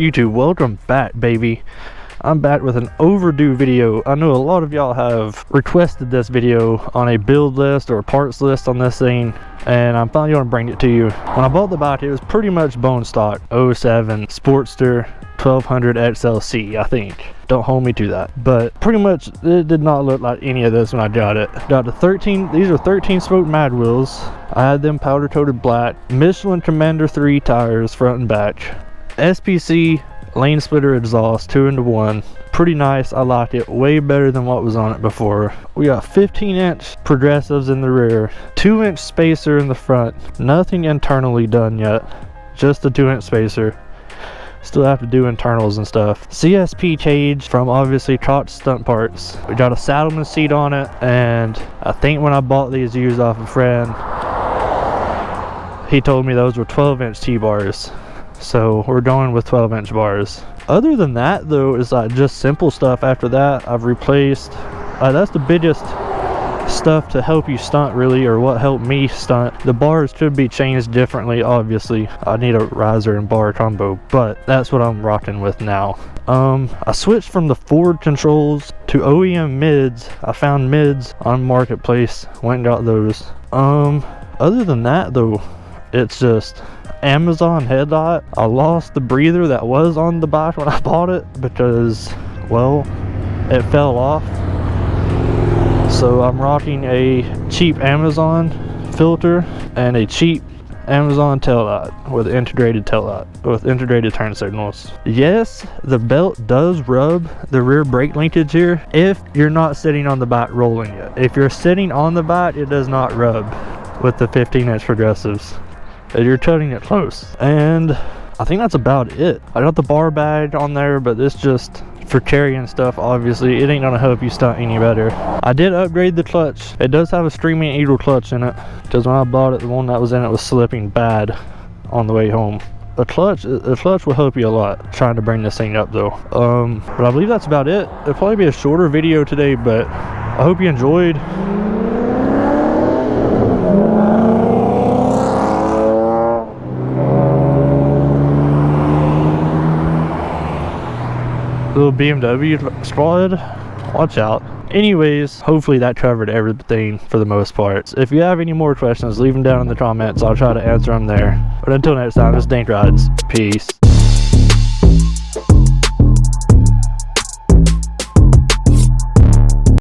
YouTube, welcome back, baby. I'm back with an overdue video. I know a lot of y'all have requested this video on a build list or a parts list on this thing, and I'm finally going to bring it to you. When I bought the bike, it was pretty much bone stock 07 Sportster 1200 XLC, I think. Don't hold me to that, but pretty much it did not look like any of this when I got it. Got the 13, these are 13 spoke mad wheels. I had them powder coated black, Michelin Commander 3 tires front and back, SPC lane splitter exhaust 2-in-1. Pretty nice. I liked it way better than what was on it before. We got 15-inch progressives in the rear, 2-inch spacer in the front. Nothing internally done yet, just a 2-inch spacer. Still have to do internals and stuff. CSP cage from obviously Trot's Stunt Parts. We got a saddleman seat on it, and I think when I bought these used off a friend, he told me those were 12-inch T-bars. So we're going with 12-inch bars. Other than that though, is like just simple stuff. After that, I've replaced, that's the biggest stuff to help you stunt really, or what helped me stunt. The bars could be changed differently, obviously. I need a riser and bar combo, but that's what I'm rocking with now. I switched from the Ford controls to OEM mids. I found mids on Marketplace, went and got those. Other than that though, it's just Amazon headlight. I lost the breather that was on the bike when I bought it because, well, it fell off. So I'm rocking a cheap Amazon filter and a cheap Amazon tail light with integrated tail light with integrated turn signals. Yes, the belt does rub the rear brake linkage here if you're not sitting on the bike rolling it. If you're sitting on the bike, it does not rub with the 15-inch progressives. You're tutting it close. And I think that's about it. I got the bar bag on there, but it's just for carrying stuff. Obviously it ain't gonna help you stunt any better. I did upgrade the clutch. It does have a Streaming Eagle clutch in it, because when I bought it, the one that was in it was slipping bad on the way home. The clutch will help you a lot trying to bring this thing up though. But I believe that's about it. It'll probably be a shorter video today, but I hope you enjoyed. Little BMW squad, watch out. Anyways, hopefully that covered everything for the most part. If you have any more questions, leave them down in the comments. I'll try to answer them there. But until next time, it's Dank Rides. Peace.